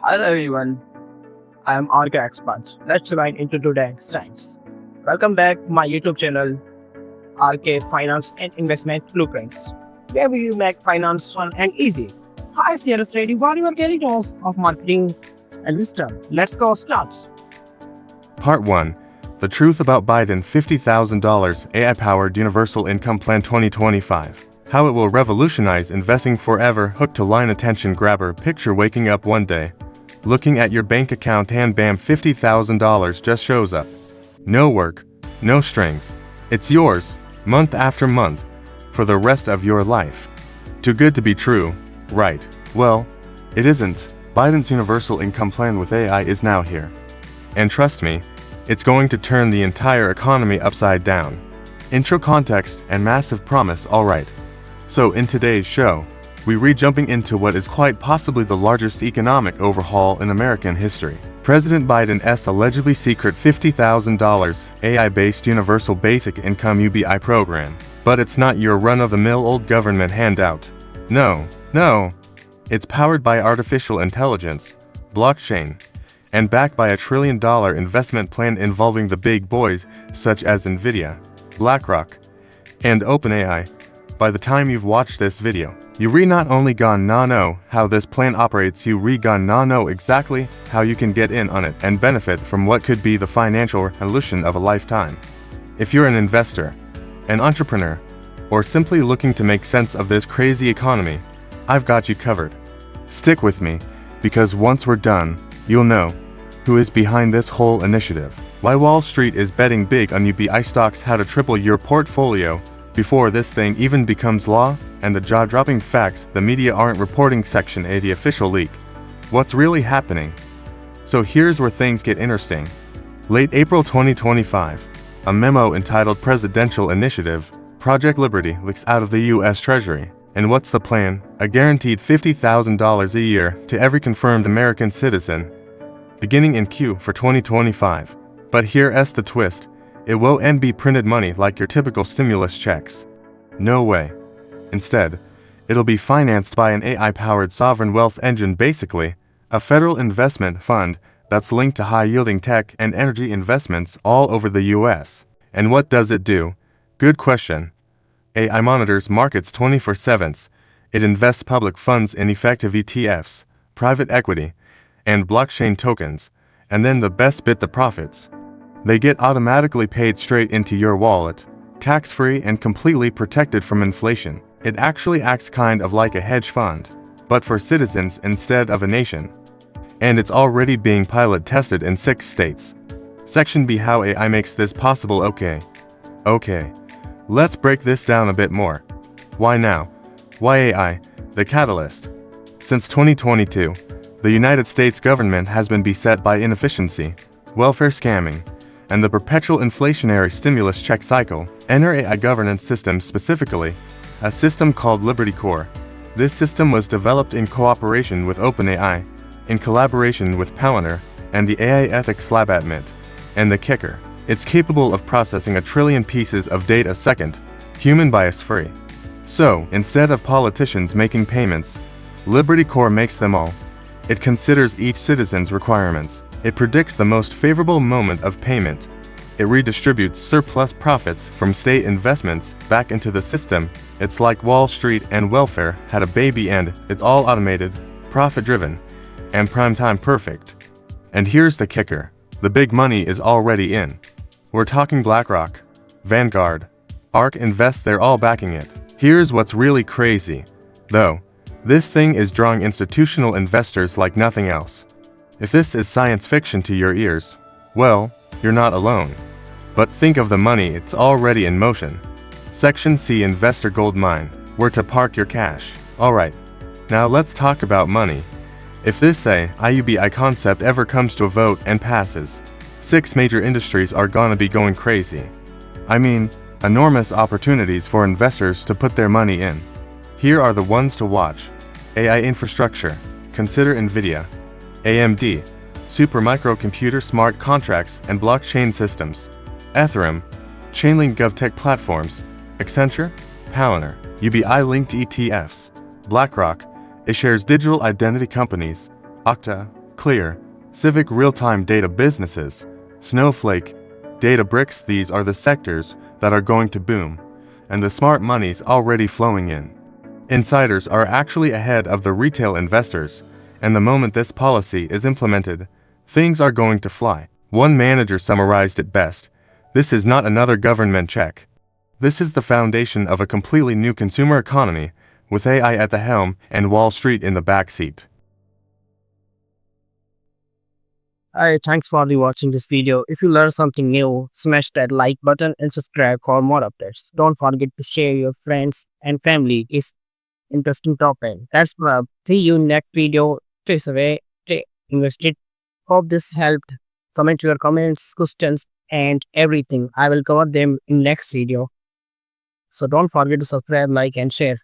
Hello everyone, I am RK Expert. Let's dive into today's science. Welcome back to my YouTube channel, RK Finance and Investment Blueprints, where we make finance fun and easy. Hi, serious ready. What you are getting of marketing and wisdom. Let's go start. Part 1. The Truth About Biden $50,000 AI-Powered Universal Income Plan 2025. How it will revolutionize investing forever. Hook to line attention grabber. Picture waking up one day, looking at your bank account and bam, $50,000 just shows up. No work, no strings. It's yours, month after month, for the rest of your life. Too good to be true, right? Well, it isn't. Biden's Universal Income Plan with AI is now here. And trust me, it's going to turn the entire economy upside down. Intro context and massive promise, alright. So in today's show, we re-jumping into what is quite possibly the largest economic overhaul in American history. President Biden's allegedly secret $50,000 AI-based Universal Basic Income UBI program. But it's not your run-of-the-mill old government handout. No. It's powered by artificial intelligence, blockchain, and backed by $1 trillion investment plan involving the big boys such as Nvidia, BlackRock, and OpenAI. By the time you've watched this video, you not only gonna know how this plan operates, you gonna know exactly how you can get in on it and benefit from what could be the financial revolution of a lifetime. If you're an investor, an entrepreneur, or simply looking to make sense of this crazy economy, I've got you covered. Stick with me, because once we're done, you'll know who is behind this whole initiative, why Wall Street is betting big on UBI stocks, how to triple your portfolio before this thing even becomes law, and the jaw-dropping facts the media aren't reporting. Section 80 official leak. What's really happening? So here's where things get interesting. Late April 2025, a memo entitled Presidential Initiative, Project Liberty leaks out of the U.S. Treasury. And what's the plan? A guaranteed $50,000 a year to every confirmed American citizen, beginning in Q for 2025. But here's the twist. It won't be printed money like your typical stimulus checks. No way. Instead, it'll be financed by an AI-powered sovereign wealth engine, basically, a federal investment fund that's linked to high-yielding tech and energy investments all over the U.S. And what does it do? Good question. AI monitors markets 24/7. It invests public funds in effective ETFs, private equity, and blockchain tokens, and then the best bit, the profits. They get automatically paid straight into your wallet, tax-free and completely protected from inflation. It actually acts kind of like a hedge fund, but for citizens instead of a nation. And it's already being pilot tested in 6 states. Section B, how AI makes this possible. Okay. Let's break this down a bit more. Why now? Why AI? The catalyst. Since 2022, the United States government has been beset by inefficiency, welfare scamming, and the perpetual inflationary stimulus check cycle. Enter AI governance system, specifically a system called Liberty Core. This system was developed in cooperation with OpenAI, in collaboration with Palantir, and the AI Ethics Lab at Mint. And the kicker, it's capable of processing 1 trillion pieces of data a second, human bias free. So, instead of politicians making payments, Liberty Core makes them all. It considers each citizen's requirements. It predicts the most favorable moment of payment. It redistributes surplus profits from state investments back into the system. It's like Wall Street and welfare had a baby, and it's all automated, profit-driven, and prime-time perfect. And here's the kicker. The big money is already in. We're talking BlackRock, Vanguard, ARK Invest, they're all backing it. Here's what's really crazy, though. This thing is drawing institutional investors like nothing else. If this is science fiction to your ears, well, you're not alone. But think of the money, it's already in motion. Section C, Investor Gold Mine, where to park your cash. Alright, now let's talk about money. If this UBI concept ever comes to a vote and passes, 6 major industries are gonna be going crazy. I mean, enormous opportunities for investors to put their money in. Here are the ones to watch. AI infrastructure. Consider Nvidia, AMD, supermicrocomputer smart contracts and blockchain systems. Ethereum, Chainlink GovTech platforms. Accenture, Palantir, UBI-linked ETFs. BlackRock, iShares digital identity companies. Okta, Clear, Civic real-time data businesses, Snowflake, Databricks, these are the sectors that are going to boom, and the smart money's already flowing in. Insiders are actually ahead of the retail investors, and the moment this policy is implemented, things are going to fly. One manager summarized it best: this is not another government check. This is the foundation of a completely new consumer economy, with AI at the helm and Wall Street in the backseat. Hi, thanks for watching this video. If you learned something new, smash that like button and subscribe for more updates. Don't forget to share your friends and family. It's interesting topic. That's why. See you next video. Stay away, stay invested. Hope this helped. Comment your comments, questions, and everything. I will cover them in next video. So don't forget to subscribe, like, and share.